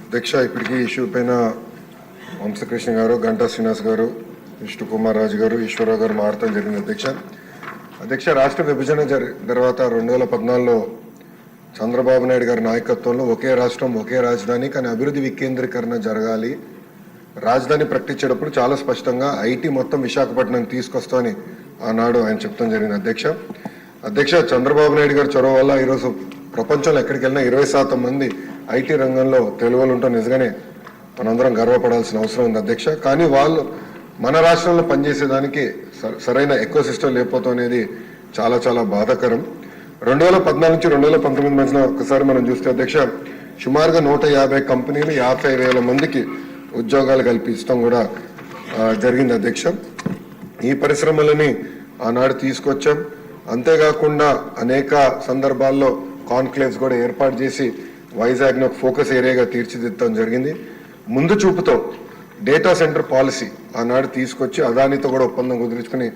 అధ్యక్ష ఇప్పటికీ ఇష్యూ పైన వంశకృష్ణ గారు, గంటా శ్రీనివాస్ గారు, విష్ణు కుమార్ రాజు గారు, ఈశ్వరరావు గారు మారటం జరిగింది. అధ్యక్ష రాష్ట్ర విభజన తర్వాత 2014లో చంద్రబాబు నాయుడు గారి నాయకత్వంలో ఒకే రాష్ట్రం ఒకే రాజధాని కానీ అభివృద్ధి వికేంద్రీకరణ జరగాలి, రాజధాని ప్రకటించేటప్పుడు చాలా స్పష్టంగా ఐటీ మొత్తం విశాఖపట్నం తీసుకొస్తామని ఆనాడు ఆయన చెప్తాం జరిగింది. అధ్యక్ష చంద్రబాబు నాయుడు గారి చొరవ వల్ల ఈరోజు ప్రపంచంలో ఎక్కడికి వెళ్ళినా 20% మంది ఐటీ రంగంలో తెలుగులు ఉంటాం. నిజంగానే మనందరం గర్వపడాల్సిన అవసరం ఉంది అధ్యక్ష. కానీ వాళ్ళు మన రాష్ట్రంలో పనిచేసేదానికి సరైన ఎకో సిస్టమ్ లేకపోవడం అనేది చాలా చాలా బాధాకరం. 2014 నుంచి 2019 మధ్యన ఒకసారి మనం చూస్తే అధ్యక్ష సుమారుగా 150 కంపెనీలు 50,000 మందికి ఉద్యోగాలు కల్పించడం కూడా జరిగింది అధ్యక్ష. ఈ పరిశ్రమలని ఆనాడు తీసుకొచ్చాం. అంతేకాకుండా అనేక సందర్భాల్లో కాన్క్లేవ్స్ కూడా ఏర్పాటు చేసి వైజాగ్ను ఫోకస్ ఏరియాగా తీర్చిదిద్దడం జరిగింది. ముందు చూపుతో డేటా సెంటర్ పాలసీ ఆనాడు తీసుకొచ్చి అదానితో కూడా ఒప్పందం కుదుర్చుకుని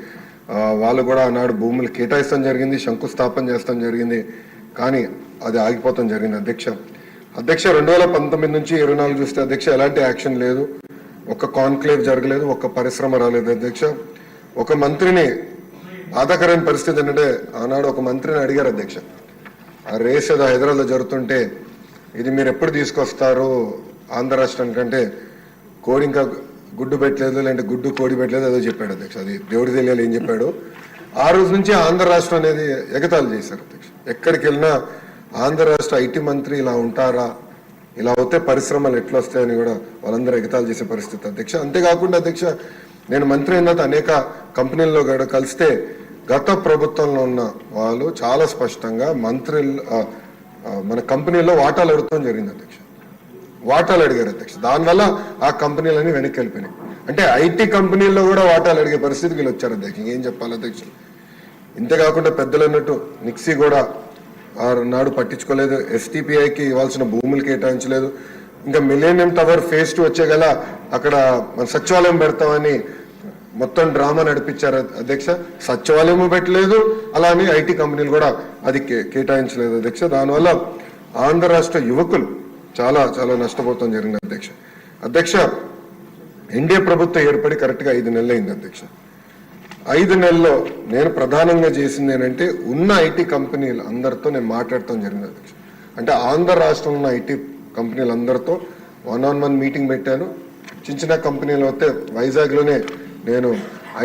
వాళ్ళు కూడా ఆనాడు భూములు కేటాయిస్తాం జరిగింది, శంకుస్థాపన చేస్తాం జరిగింది. కానీ అది ఆగిపోతాం జరిగింది అధ్యక్ష 2019 నుంచి 24 చూస్తే అధ్యక్ష ఎలాంటి యాక్షన్ లేదు, ఒక్క కాన్క్లేవ్ జరగలేదు, ఒక్క పరిశ్రమ రాలేదు అధ్యక్ష. ఒక మంత్రిని బాధాకరమైన పరిస్థితి ఏంటంటే ఆనాడు ఒక మంత్రిని అడిగారు అధ్యక్ష, ఆ రేస్ ఏదో హైదరాబాద్లో జరుగుతుంటే ఇది మీరు ఎప్పుడు తీసుకొస్తారు ఆంధ్ర రాష్ట్రానికంటే కోడి ఇంకా గుడ్డు పెట్టలేదు, లేదంటే గుడ్డు కోడి పెట్టలేదు ఏదో చెప్పాడు అధ్యక్ష. అది దేవుడి తెలియాలి ఏం చెప్పాడు. ఆ రోజు నుంచి ఆంధ్ర రాష్ట్రం అనేది ఎగతాళి చేశారు అధ్యక్ష. ఎక్కడికి వెళ్ళినా ఆంధ్ర రాష్ట్ర ఐటీ మంత్రి ఇలా ఉంటారా, ఇలా అవుతే పరిశ్రమలు ఎట్లా వస్తాయని కూడా వాళ్ళందరూ ఎగతాళి చేసే పరిస్థితి అధ్యక్ష. అంతేకాకుండా అధ్యక్ష నేను మంత్రి అయిన తర్వాత అనేక కంపెనీల్లో కూడా కలిస్తే గత ప్రభుత్వంలో ఉన్న వాళ్ళు చాలా స్పష్టంగా మన కంపెనీల్లో వాటాలు అడుగుతాం జరిగింది అధ్యక్ష. వాటాలు అడిగారు అధ్యక్ష. దానివల్ల ఆ కంపెనీలన్నీ వెనక్కి వెళ్ళిపోయినాయి. అంటే ఐటీ కంపెనీల్లో కూడా వాటాలు అడిగే పరిస్థితికి వీళ్ళు వచ్చారు అధ్యక్ష. ఏం చెప్పాలి అధ్యక్ష. ఇంతేకాకుండా పెద్దలు అన్నట్టు నిక్సీ కూడా నాడు పట్టించుకోలేదు, ఎస్టీపీఐకి ఇవ్వాల్సిన భూములు కేటాయించలేదు. ఇంకా మిలేనియం టవర్ ఫేజ్ 2 వచ్చే గల అక్కడ మన సచివాలయం పెడతామని మొత్తం డ్రామా నడిపించారు అధ్యక్ష. సచివాలయము పెట్టలేదు, అలానే ఐటీ కంపెనీలు కూడా అది కేటాయించలేదు అధ్యక్ష. దానివల్ల ఆంధ్ర రాష్ట్ర యువకులు చాలా చాలా నష్టపోతాం జరిగింది అధ్యక్ష. ఎన్డీఏ ప్రభుత్వం ఏర్పడి కరెక్ట్గా 5 నెలలు అయింది అధ్యక్ష. 5 నెలల్లో నేను ప్రధానంగా చేసింది ఏంటంటే ఉన్న ఐటీ కంపెనీలు అందరితో నేను మాట్లాడటం జరిగింది అధ్యక్ష. అంటే ఆంధ్ర రాష్ట్రంలో ఉన్న ఐటీ కంపెనీలందరితో 1-on-1 మీటింగ్ పెట్టాను. చిన్న కంపెనీలు వస్తే వైజాగ్లోనే నేను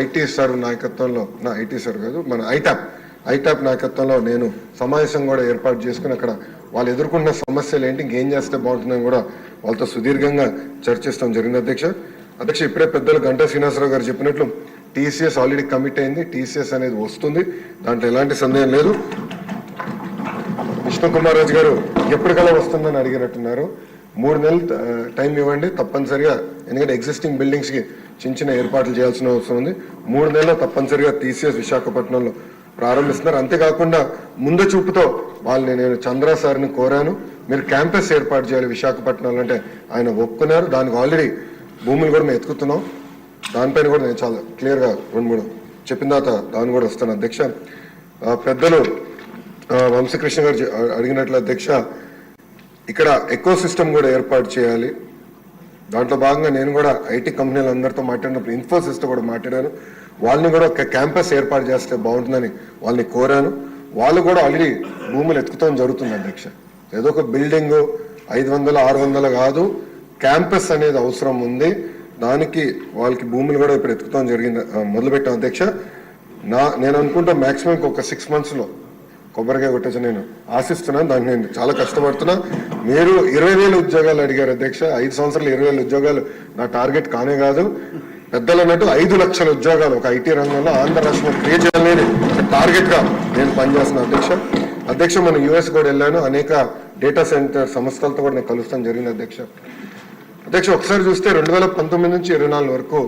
ఐటీ సార్ నాయకత్వంలో, ఐటీ సార్ కాదు మన ఐటాప్ నాయకత్వంలో నేను సమావేశం కూడా ఏర్పాటు చేసుకుని అక్కడ వాళ్ళు ఎదుర్కొన్న సమస్యలు ఏంటి, ఇంకేం చేస్తే బాగుంటుందని కూడా వాళ్ళతో సుదీర్ఘంగా చర్చిస్తాం జరిగింది అధ్యక్ష. ఇప్పుడే పెద్దలు గంటా శ్రీనివాసరావు గారు చెప్పినట్లు టీసీఎస్ ఆల్రెడీ కమిట్ అయింది. టీసీఎస్ అనేది వస్తుంది, దాంట్లో ఎలాంటి సందేహం లేదు. విష్ణు కుమార్ రాజు గారు ఎప్పటికల్లా వస్తుందని అడిగినట్టున్నారు. 3 నెలలు టైం ఇవ్వండి తప్పనిసరిగా, ఎందుకంటే ఎగ్జిస్టింగ్ బిల్డింగ్స్కి చిన్న ఏర్పాట్లు చేయాల్సిన అవసరం ఉంది. 3 నెలల్లో తప్పనిసరిగా టీసీఎస్ విశాఖపట్నంలో ప్రారంభిస్తున్నారు. అంతేకాకుండా ముందు చూపుతో వాళ్ళని నేను చంద్ర సార్ని కోరాను, మీరు క్యాంపస్ ఏర్పాటు చేయాలి విశాఖపట్నంలో అంటే ఆయన ఒప్పుకున్నారు. దానికి ఆల్రెడీ భూములు కూడా మేము ఎత్తుకుతున్నాం. దానిపైన కూడా నేను చాలా క్లియర్గా 2-3 చెప్పిన తర్వాత దాన్ని కూడా వస్తాను అధ్యక్ష. పెద్దలు వంశకృష్ణ గారు అడిగినట్లు అధ్యక్ష ఇక్కడ ఎకో సిస్టమ్ కూడా ఏర్పాటు చేయాలి. దాంట్లో భాగంగా నేను కూడా ఐటీ కంపెనీలు అందరితో మాట్లాడినప్పుడు ఇన్ఫోసిస్తో కూడా మాట్లాడాను. వాళ్ళని కూడా ఒక క్యాంపస్ ఏర్పాటు చేస్తే బాగుంటుందని వాళ్ళని కోరాను. వాళ్ళు కూడా ఆల్రెడీ భూములు ఎత్తుకుతాం జరుగుతుంది అధ్యక్ష. ఏదో ఒక బిల్డింగ్ 500-600 కాదు, క్యాంపస్ అనేది అవసరం ఉంది. దానికి వాళ్ళకి భూములు కూడా ఇప్పుడు ఎత్తుకుతాం జరిగింది, మొదలుపెట్టాం అధ్యక్ష. నేను అనుకుంటా మ్యాక్సిమం ఒక 6 monthsలో కొబ్బరికాయ కొట్టేసి నేను ఆశిస్తున్నాను. దానికి నేను చాలా కష్టపడుతున్నా. మీరు 20,000 ఉద్యోగాలు అడిగారు అధ్యక్ష. 5 సంవత్సరాలు 20,000 ఉద్యోగాలు నా టార్గెట్ కానే కాదు. పెద్దలు అన్నట్టు 5 లక్షల ఉద్యోగాలు ఒక ఐటీ రంగంలో ఆంధ్ర రాష్ట్రంలో క్రియేట్ చేయాలని టార్గెట్గా నేను పనిచేస్తున్నాను అధ్యక్ష. మనం యూఎస్ కూడా వెళ్ళాను, అనేక డేటా సెంటర్ సంస్థలతో కూడా నేను కలుస్తాను జరిగింది అధ్యక్ష. ఒకసారి చూస్తే 2019 నుంచి 24 వరకు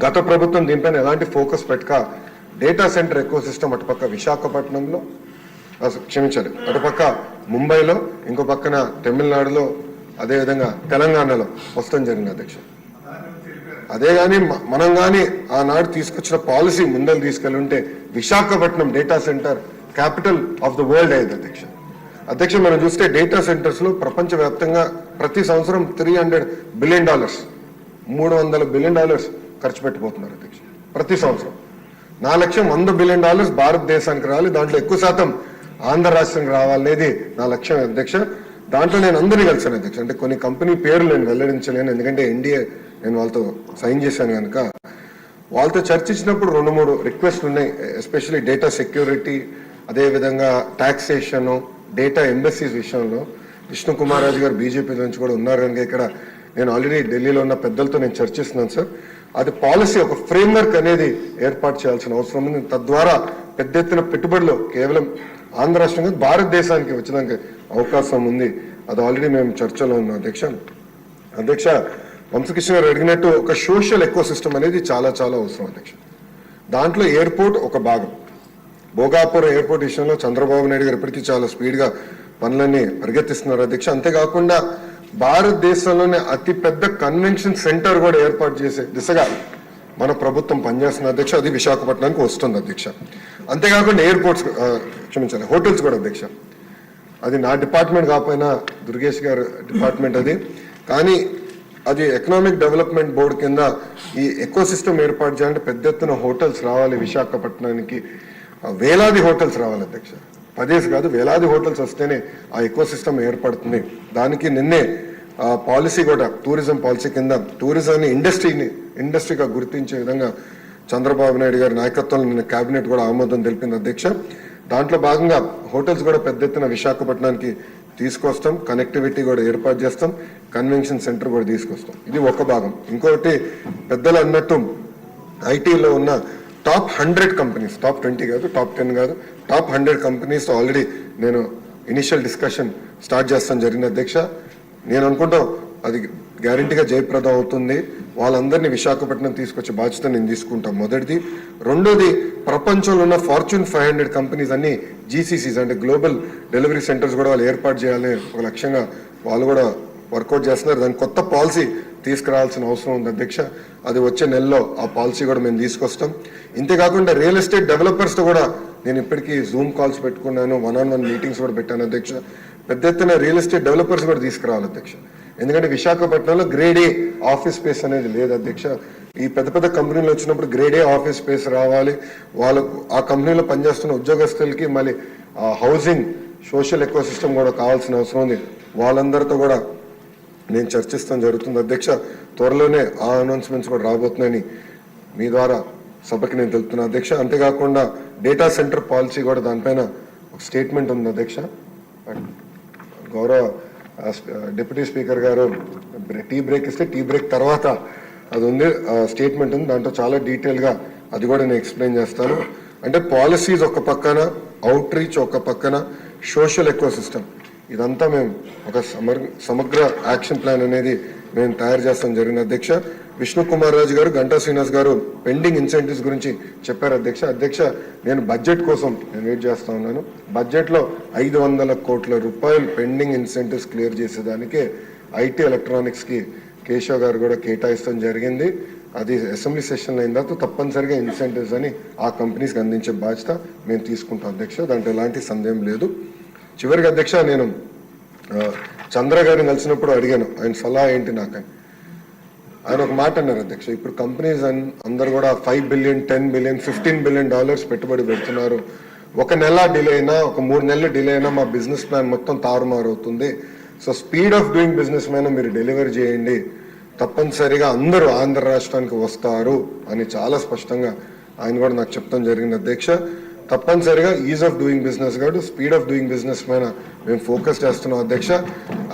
గత ప్రభుత్వం దీనిపైన ఎలాంటి ఫోకస్ పెట్టక డేటా సెంటర్ ఎకో సిస్టమ్ అటుపక్క విశాఖపట్నంలో, క్షమించాలి అటుపక్క ముంబైలో, ఇంకో పక్కన తమిళనాడులో, అదేవిధంగా తెలంగాణలో వస్తాం జరిగింది అధ్యక్ష. అదే కానీ మనం కానీ ఆనాడు తీసుకొచ్చిన పాలసీ ముందలు తీసుకెళ్ళి ఉంటే Visakhapatnam data centre capital of the world అయ్యేది అధ్యక్ష. అధ్యక్ష మనం చూస్తే డేటా సెంటర్స్లో ప్రపంచవ్యాప్తంగా ప్రతి సంవత్సరం $300 బిలియన్ $300 బిలియన్ ఖర్చు పెట్టిపోతున్నారు అధ్యక్ష ప్రతి సంవత్సరం. నా లక్ష్యం $100 బిలియన్ భారతదేశానికి రావాలి, దాంట్లో ఎక్కువ శాతం ఆంధ్ర రాష్ట్రానికి రావాలనేది నా లక్ష్యం అధ్యక్ష. దాంట్లో నేను అందరినీ కలిసాను అధ్యక్ష. అంటే కొన్ని కంపెనీ పేర్లు నేను వెల్లడించలేను, ఎందుకంటే ఎన్డీఏ నేను వాళ్ళతో సైన్ చేశాను కనుక. వాళ్ళతో చర్చించినప్పుడు 2-3 రిక్వెస్ట్లు ఉన్నాయి, ఎస్పెషల్లీ డేటా సెక్యూరిటీ, అదేవిధంగా టాక్సేషన్, డేటా ఎంబసీస్ విషయంలో. విష్ణు కుమార్ రాజు గారు బీజేపీ నుంచి కూడా ఉన్నారు కనుక ఇక్కడ నేను ఆల్రెడీ ఢిల్లీలో ఉన్న పెద్దలతో నేను చర్చిస్తున్నాను సార్. అది పాలసీ ఒక ఫ్రేమ్వర్క్ అనేది ఏర్పాటు చేయాల్సిన అవసరం ఉంది. తద్వారా పెద్ద ఎత్తున పెట్టుబడులు కేవలం ఆంధ్ర రాష్ట్రంగా భారతదేశానికి వచ్చడానికి అవకాశం ఉంది. అది ఆల్రెడీ మేము చర్చలో ఉన్నాం అధ్యక్ష. అధ్యక్ష వంశకృష్ణ గారు అడిగినట్టు ఒక సోషల్ ఎకో సిస్టమ్ అనేది చాలా చాలా అవసరం అధ్యక్ష. దాంట్లో ఎయిర్పోర్ట్ ఒక భాగం. భోగాపురం ఎయిర్పోర్ట్ విషయంలో చంద్రబాబు నాయుడు గారు ఇప్పటికీ చాలా స్పీడ్గా పనులన్నీ పరిగెత్తిస్తున్నారు అధ్యక్ష. అంతేకాకుండా భారతదేశంలోనే అతిపెద్ద కన్వెన్షన్ సెంటర్ కూడా ఏర్పాటు చేసే దిశగా మన ప్రభుత్వం పనిచేస్తున్న అధ్యక్ష. అది విశాఖపట్నానికి వస్తుంది అధ్యక్ష. అంతేకాకుండా ఎయిర్పోర్ట్స్ క్షమించాలి హోటల్స్ కూడా అధ్యక్ష. అది నా డిపార్ట్మెంట్ కాకపోయినా దుర్గేష్ గారు డిపార్ట్మెంట్ అది, కానీ అది ఎకనామిక్ డెవలప్మెంట్ బోర్డు కింద ఈ ఎకో సిస్టమ్ ఏర్పాటు చేయాలంటే పెద్ద ఎత్తున హోటల్స్ రావాలి విశాఖపట్నానికి. వేలాది హోటల్స్ రావాలి అధ్యక్ష, 10 కాదు వేలాది హోటల్స్ వస్తేనే ఆ ఎకో సిస్టమ్ ఏర్పడుతుంది. దానికి నిన్నే పాలసీ కూడా టూరిజం పాలసీ కింద టూరిజాన్ని ఇండస్ట్రీగా గుర్తించే విధంగా చంద్రబాబు నాయుడు గారి నాయకత్వంలో నిన్న కేబినెట్ కూడా ఆమోదం తెలిపింది అధ్యక్ష. దాంట్లో భాగంగా హోటల్స్ కూడా పెద్ద ఎత్తున విశాఖపట్నానికి తీసుకొస్తాం, కనెక్టివిటీ కూడా ఏర్పాటు చేస్తాం, కన్వెన్షన్ సెంటర్ కూడా తీసుకొస్తాం. ఇది ఒక భాగం. ఇంకొకటి పెద్దలు అన్నట్టు ఐటీలో ఉన్న టాప్ 100 కంపెనీస్, టాప్ 20 కాదు, టాప్ 10 కాదు, టాప్ 100 కంపెనీస్ ఆల్రెడీ నేను ఇనిషియల్ డిస్కషన్ స్టార్ట్ చేస్తాను జరిగిన అధ్యక్ష. నేను అనుకుంటాం అది గ్యారంటీగా జయప్రదం అవుతుంది. వాళ్ళందరినీ విశాఖపట్నం తీసుకొచ్చే బాధ్యత నేను తీసుకుంటాను మొదటిది. రెండోది ప్రపంచంలో ఉన్న ఫార్చ్యూన్ 500 కంపెనీస్ అన్ని జీసీసీస్ అంటే గ్లోబల్ డెలివరీ సెంటర్స్ కూడా వాళ్ళు ఏర్పాటు చేయాలని ఒక లక్ష్యంగా వాళ్ళు కూడా వర్కౌట్ చేస్తున్నారు. దానికి కొత్త పాలసీ తీసుకురావాల్సిన అవసరం ఉంది అధ్యక్ష. అది వచ్చే నెలలో ఆ పాలసీ కూడా మేము తీసుకొస్తాం. ఇంతేకాకుండా రియల్ ఎస్టేట్ డెవలపర్స్తో కూడా నేను ఇప్పటికీ జూమ్ కాల్స్ పెట్టుకున్నాను, 1-on-1 మీటింగ్స్ కూడా పెట్టాను అధ్యక్ష. పెద్ద ఎత్తున రియల్ ఎస్టేట్ డెవలపర్స్ కూడా తీసుకురావాలి అధ్యక్ష. ఎందుకంటే విశాఖపట్నంలో గ్రేడ్ ఏ ఆఫీస్ స్పేస్ అనేది లేదు అధ్యక్ష. ఈ పెద్ద పెద్ద కంపెనీలు వచ్చినప్పుడు గ్రేడ్ ఏ ఆఫీస్ స్పేస్ రావాలి. వాళ్ళకు ఆ కంపెనీలో పనిచేస్తున్న ఉద్యోగస్తులకి మళ్ళీ హౌసింగ్ సోషల్ ఎకో సిస్టమ్ కూడా కావాల్సిన అవసరం ఉంది. వాళ్ళందరితో కూడా నేను చర్చిస్తాం జరుగుతుంది అధ్యక్ష. త్వరలోనే ఆ అనౌన్స్మెంట్స్ కూడా రాబోతున్నాయని మీ ద్వారా సభకి నేను తెలుపుతున్నా అధ్యక్ష. అంతేకాకుండా డేటా సెంటర్ పాలసీ కూడా దానిపైన ఒక స్టేట్మెంట్ ఉంది అధ్యక్ష. గౌరవ డిప్యూటీ స్పీకర్ గారు టీ బ్రేక్ ఇస్తే టీ బ్రేక్ తర్వాత అది ఉంది, స్టేట్మెంట్ ఉంది. దాంట్లో చాలా డీటెయిల్గా అది కూడా నేను ఎక్స్ప్లెయిన్ చేస్తాను. అంటే పాలసీస్ ఒక పక్కన, అవుట్ రీచ్ ఒక పక్కన, సోషల్ ఎకో సిస్టమ్, ఇదంతా మేము ఒక సమగ్ర యాక్షన్ ప్లాన్ అనేది మేము తయారు చేస్తాం జరిగిన అధ్యక్ష. విష్ణు కుమార్ రాజు గారు, గంటా శ్రీనివాస్ గారు పెండింగ్ ఇన్సెంటివ్స్ గురించి చెప్పారు అధ్యక్ష. అధ్యక్ష నేను బడ్జెట్ కోసం నేను వెయిట్ చేస్తా ఉన్నాను. బడ్జెట్లో 500 కోట్ల రూపాయలు పెండింగ్ ఇన్సెంటివ్స్ క్లియర్ చేసేదానికే ఐటీ ఎలక్ట్రానిక్స్కి కేశవ్ గారు కూడా కేటాయిస్తాం జరిగింది. అది అసెంబ్లీ సెషన్లో అయిన తర్వాత తప్పనిసరిగా ఇన్సెంటివ్స్ అని ఆ కంపెనీస్కి అందించే బాధ్యత మేము తీసుకుంటాం అధ్యక్ష. దాంట్లో ఎలాంటి సందేహం లేదు. చివరికి అధ్యక్ష నేను చంద్ర గారిని కలిసినప్పుడు అడిగాను ఆయన సలహా ఏంటి నాకని. ఆయన ఒక మాట అన్నారు అధ్యక్ష, ఇప్పుడు కంపెనీస్ అందరు కూడా $5 బిలియన్, $10 బిలియన్, $15 బిలియన్ పెట్టుబడి పెడుతున్నారు. ఒక నెల డిలే అయినా, ఒక 3 నెలలు డిలే అయినా మా బిజినెస్ ప్లాన్ మొత్తం తారుమారు అవుతుంది. So speed of doing business మీద మీరు డెలివరీ చేయండి, తప్పనిసరిగా అందరూ ఆంధ్ర రాష్ట్రానికి వస్తారు అని చాలా స్పష్టంగా ఆయన కూడా నాకు చెప్తాం జరిగింది అధ్యక్ష. తప్పనిసరిగా ఈజ్ ఆఫ్ డూయింగ్ బిజినెస్ కాదు, స్పీడ్ ఆఫ్ డూయింగ్ బిజినెస్ పైన మేము ఫోకస్ చేస్తున్నాం అధ్యక్ష.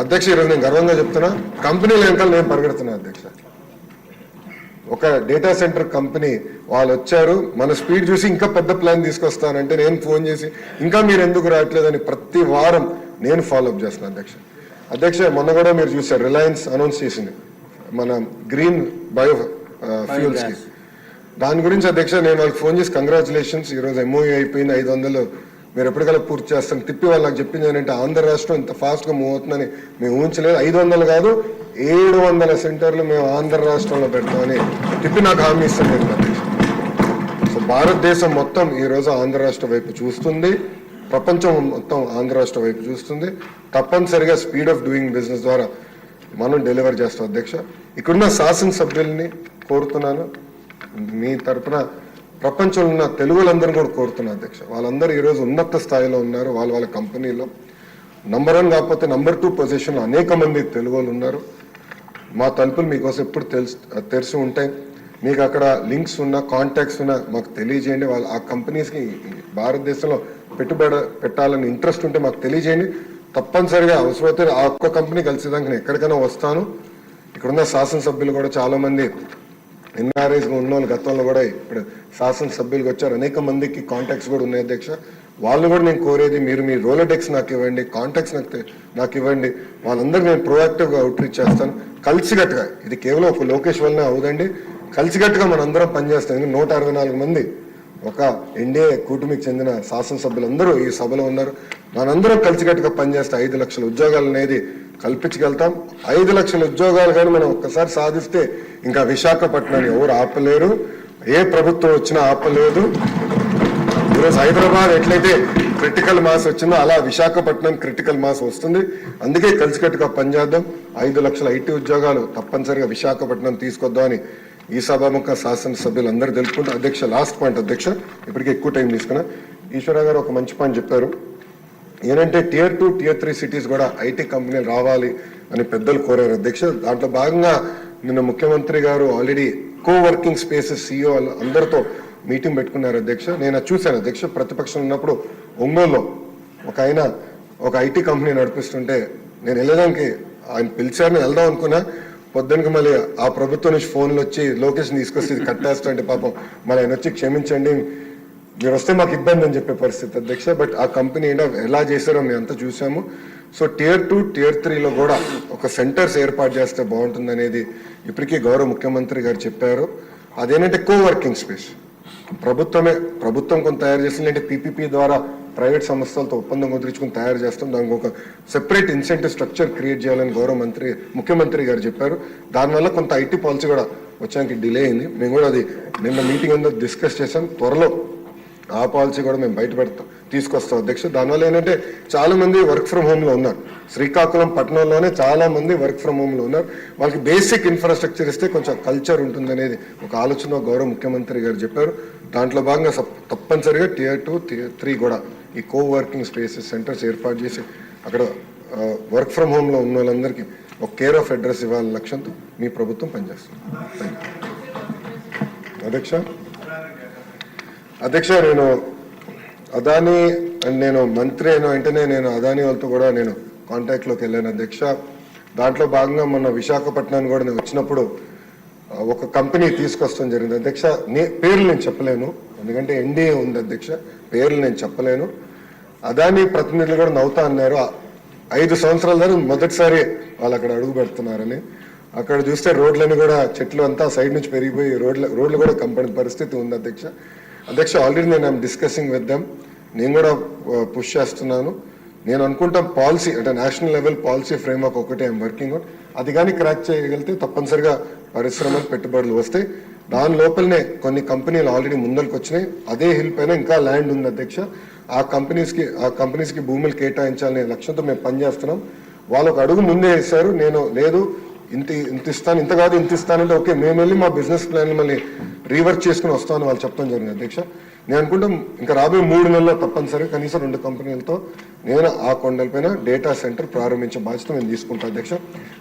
అధ్యక్ష ఈరోజు నేను గర్వంగా చెప్తున్నా, కంపెనీల వెనకాల నేను పరిగెడుతున్నా అధ్యక్ష. ఒక డేటా సెంటర్ కంపెనీ వాళ్ళు వచ్చారు, మన స్పీడ్ చూసి ఇంకా పెద్ద ప్లాన్ తీసుకొస్తానంటే నేను ఫోన్ చేసి ఇంకా మీరు ఎందుకు రావట్లేదని ప్రతి వారం నేను ఫాలోఅప్ చేస్తున్నాను అధ్యక్ష. అధ్యక్ష మొన్న కూడా మీరు చూసారు, రిలయన్స్ అనౌన్స్ చేసింది మన గ్రీన్ బయో ఫ్యూల్స్కి. దాని గురించి అధ్యక్ష నేను వాళ్ళకి ఫోన్ చేసి కంగ్రాచులేషన్స్, ఈరోజు ఎంఓయూ అయిపోయింది, 500 మీరు ఎప్పటికల్లా పూర్తి చేస్తాను తిప్పి వాళ్ళు నాకు చెప్పింది ఏంటంటే ఆంధ్ర రాష్ట్రం ఇంత ఫాస్ట్గా మూవ్ అవుతుందని మేము ఊహించలేదు. 500 కాదు 700 సెంటర్లు మేము ఆంధ్ర రాష్ట్రంలో పెడతామని తిప్పి నాకు హామీ ఇస్తాను అధ్యక్ష. సో భారతదేశం మొత్తం ఈరోజు ఆంధ్ర రాష్ట్రం వైపు చూస్తుంది. ప్రపంచం మొత్తం ఆంధ్ర రాష్ట్ర వైపు చూస్తుంది. తప్పనిసరిగా స్పీడ్ ఆఫ్ డూయింగ్ బిజినెస్ ద్వారా మనం డెలివర్ చేస్తాం అధ్యక్ష. ఇక్కడున్న శాసనసభ్యుల్ని కోరుతున్నాను, మీ తరపున ప్రపంచంలో ఉన్న తెలుగులందరూ కూడా కోరుతున్నారు అధ్యక్ష. వాళ్ళందరూ ఈరోజు ఉన్నత స్థాయిలో ఉన్నారు, వాళ్ళ కంపెనీలో నంబర్ 1 కాకపోతే నంబర్ 2 పొజిషన్లో అనేక మంది తెలుగు వాళ్ళు ఉన్నారు. మా తలుపులు మీకోసం ఎప్పుడు తెరిచి ఉంటాయి. మీకు అక్కడ లింక్స్ ఉన్నా, కాంటాక్ట్స్ ఉన్నా మాకు తెలియజేయండి. వాళ్ళు ఆ కంపెనీస్కి భారతదేశంలో పెట్టుబడి పెట్టాలని ఇంట్రెస్ట్ ఉంటే మాకు తెలియజేయండి. తప్పనిసరిగా అవసరమైతే ఆ ఒక్క కంపెనీ కలిసేదానికి నేను ఎక్కడికైనా వస్తాను. ఇక్కడున్న శాసనసభ్యులు కూడా చాలా మంది ఎన్ఆర్ఐస్ ఉన్న వాళ్ళు గతంలో కూడా ఇప్పుడు శాసనసభ్యులకు వచ్చారు. అనేక మందికి కాంటాక్ట్స్ కూడా ఉన్నాయి అధ్యక్ష. వాళ్ళు కూడా నేను కోరేది, మీరు మీ రోలడెక్స్ నాకు ఇవ్వండి, కాంటాక్ట్స్ నాకు ఇవ్వండి. వాళ్ళందరూ నేను ప్రొయాక్టివ్గా అవుట్రీచ్ చేస్తాను. కలిసికట్టుగా, ఇది కేవలం ఒక లోకేష్ వల్లనే అవుదండి, కలిసికట్టుగా మనందరం పనిచేస్తాం. 164 మంది ఒక ఎన్డీఏ కూటమికి చెందిన శాసనసభ్యులందరూ ఈ సభలో ఉన్నారు. మనందరం కలిసికట్టుగా పనిచేస్తే 5 లక్షల ఉద్యోగాలు అనేది కల్పించగలుగుతాం. 5 లక్షల ఉద్యోగాలు కానీ మనం ఒక్కసారి సాధిస్తే ఇంకా విశాఖపట్నాన్ని ఎవరు ఆపలేరు, ఏ ప్రభుత్వం వచ్చినా ఆపలేదు. ఈరోజు హైదరాబాద్ ఎట్లయితే క్రిటికల్ మాస్ వచ్చిందో అలా విశాఖపట్నం క్రిటికల్ మాస్ వస్తుంది. అందుకే కలిసికట్టుగా పనిచేద్దాం. 5 లక్షల ఐటీ ఉద్యోగాలు తప్పనిసరిగా విశాఖపట్నం తీసుకొద్దామని ఈ సభాముఖ శాసనసభ్యులందరూ తెలుపుకుంటూ అధ్యక్ష, లాస్ట్ పాయింట్ అధ్యక్ష, ఇప్పటికే ఎక్కువ టైం తీసుకున్నా. ఈశ్వర గారు ఒక మంచి పాయింట్ చెప్పారు. ఏంటంటే Tier 2, Tier 3 సిటీస్ కూడా ఐటీ కంపెనీలు రావాలి అని పెద్దలు కోరారు అధ్యక్ష. దాంట్లో భాగంగా నిన్న ముఖ్యమంత్రి గారు ఆల్రెడీ కోవర్కింగ్ స్పేసెస్ CEO అందరితో మీటింగ్ పెట్టుకున్నారు అధ్యక్ష. నేను చూశాను అధ్యక్ష. ప్రతిపక్షం ఉన్నప్పుడు ఒంగోలులో ఒక ఐటీ కంపెనీ నడిపిస్తుంటే నేను వెళ్ళడానికి ఆయన పిలిచారని వెళ్దాం అనుకున్నా. పొద్దునకి మళ్ళీ ఆ ప్రభుత్వం నుంచి ఫోన్లు వచ్చి లొకేషన్ తీసుకొచ్చి ఇది కట్టేస్తుంటే పాపం మళ్ళీ ఆయన వచ్చి క్షమించండి, మీరు వస్తే మాకు ఇబ్బంది అని చెప్పే పరిస్థితి అధ్యక్ష. బట్ ఆ కంపెనీ ఎలా చేశారో మేము అంతా చూసాము. సో Tier 2, Tier 3లో కూడా ఒక సెంటర్స్ ఏర్పాటు చేస్తే బాగుంటుంది అనేది ఇప్పటికీ గౌరవ ముఖ్యమంత్రి గారు చెప్పారు. అదేంటంటే కోవర్కింగ్ స్పేస్ ప్రభుత్వం కొంత తయారు చేస్తుంది, అంటే PPP ద్వారా ప్రైవేట్ సంస్థలతో ఒప్పందం కుదుర్చుకుని తయారు చేస్తాం. దానికి ఒక సెపరేట్ ఇన్సెంటివ్ స్ట్రక్చర్ క్రియేట్ చేయాలని ముఖ్యమంత్రి గారు చెప్పారు. దానివల్ల కొంత ఐటీ పాలసీ కూడా వచ్చానికి డిలే అయింది. మేము కూడా అది నిన్న మీటింగ్ అంతా డిస్కస్ చేసాం. త్వరలో ఆ పాలసీ కూడా మేము తీసుకొస్తాం అధ్యక్ష. దానివల్ల ఏంటంటే చాలా మంది వర్క్ ఫ్రమ్ హోమ్లో ఉన్నారు. శ్రీకాకుళం పట్టణంలోనే చాలా మంది వర్క్ ఫ్రమ్ హోమ్లో ఉన్నారు. వాళ్ళకి బేసిక్ ఇన్ఫ్రాస్ట్రక్చర్ ఇస్తే కొంచెం కల్చర్ ఉంటుంది అనేది ఒక ఆలోచన గౌరవ ముఖ్యమంత్రి గారు చెప్పారు. దాంట్లో భాగంగా తప్పనిసరిగా Tier 2, Tier 3 కూడా ఈ కోవర్కింగ్ స్పేసెస్ సెంటర్స్ ఏర్పాటు చేసి అక్కడ వర్క్ ఫ్రమ్ హోమ్లో ఉన్న వాళ్ళందరికీ ఒక కేర్ ఆఫ్ అడ్రస్ ఇవ్వాలనే లక్ష్యంతో మీ ప్రభుత్వం పనిచేస్తుంది. అధ్యక్ష, నేను అదానీ నేను మంత్రి అయిన వెంటనే నేను అదానీ వాళ్ళతో కూడా నేను కాంటాక్ట్లోకి వెళ్ళాను అధ్యక్ష. దాంట్లో భాగంగా మొన్న విశాఖపట్నాన్ని కూడా నేను వచ్చినప్పుడు ఒక కంపెనీ తీసుకొస్తాం జరిగింది అధ్యక్ష. పేర్లు నేను చెప్పలేను, ఎందుకంటే ఎన్డీఏ ఉంది అధ్యక్ష, పేర్లు నేను చెప్పలేను. అదానీ ప్రతినిధులు కూడా నవ్వుతా అన్నారు. 5 సంవత్సరాల ద్వారా మొదటిసారి వాళ్ళు అక్కడ అడుగు పెడుతున్నారని. అక్కడ చూస్తే రోడ్లని కూడా చెట్లు అంతా సైడ్ నుంచి పెరిగిపోయి రోడ్లు కూడా కంపని పరిస్థితి ఉంది అధ్యక్ష. ఆల్రెడీ నేను డిస్కసింగ్ విత్ దెమ్, నేను కూడా పుష్ చేస్తున్నాను. నేను అనుకుంటాం పాలసీ అంటే నేషనల్ లెవెల్ పాలసీ ఫ్రేమ్వర్క్ ఒకటి ఐఎమ్ వర్కింగ్ ఆన్. అది కానీ క్రాక్ చేయగలిగితే తప్పనిసరిగా పరిశ్రమలు పెట్టుబడులు వస్తాయి. దాని లోపలనే కొన్ని కంపెనీలు ఆల్రెడీ ముందరికి వచ్చినాయి. అదే హిల్ పైన ఇంకా ల్యాండ్ ఉంది అధ్యక్ష. ఆ కంపెనీస్కి భూములు కేటాయించాలనే లక్ష్యంతో మేము పనిచేస్తున్నాం. వాళ్ళు ఒక అడుగు ముందే వేశారు. నేను లేదు ఇంత ఇస్తాను, ఇంత కాదు ఇంత ఇస్తానంటే ఓకే, మేము వెళ్ళి మా బిజినెస్ ప్లాన్ మళ్ళీ రీవర్క్ చేసుకుని వస్తామని వాళ్ళు చెప్పడం జరిగింది అధ్యక్ష. నేను అనుకుంటాం ఇంకా రాబోయే 3 నెలల్లో తప్పనిసరిగా కనీసం 2 కంపెనీలతో నేను ఆ కొండలపైన డేటా సెంటర్ ప్రారంభించే బాధ్యత నేను తీసుకుంటాను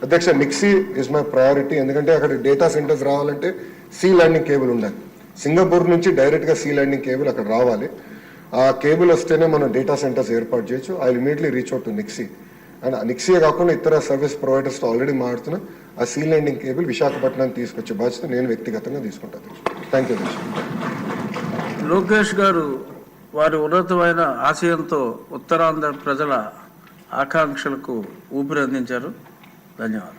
అధ్యక్ష. నిక్సీ ఇస్ మై ప్రయారిటీ. ఎందుకంటే అక్కడ డేటా సెంటర్స్ రావాలంటే సీ ల్యాండింగ్ కేబుల్ ఉండాలి. సింగపూర్ నుంచి డైరెక్ట్గా సీ ల్యాండింగ్ కేబుల్ అక్కడ రావాలి. ఆ కేబుల్ వస్తేనే మనం డేటా సెంటర్స్ ఏర్పాటు చేయొచ్చు. I will immediately reach out to NIXI. And నిక్సీయే కాకుండా ఇతర సర్వీస్ ప్రొవైడర్స్తో ఆల్రెడీ మాడుతున్నా. ఆ సీ ల్యాండింగ్ కేబుల్ విశాఖపట్నానికి తీసుకొచ్చే బాధ్యత నేను వ్యక్తిగతంగా తీసుకుంటాను. థ్యాంక్ యూ అధ్యక్ష. లోకేష్ గారు వారి ఉన్నతమైన ఆశయంతో ఉత్తరాంధ్ర ప్రజల ఆకాంక్షలకు ఊపిరి అందించారు. ధన్యవాదాలు.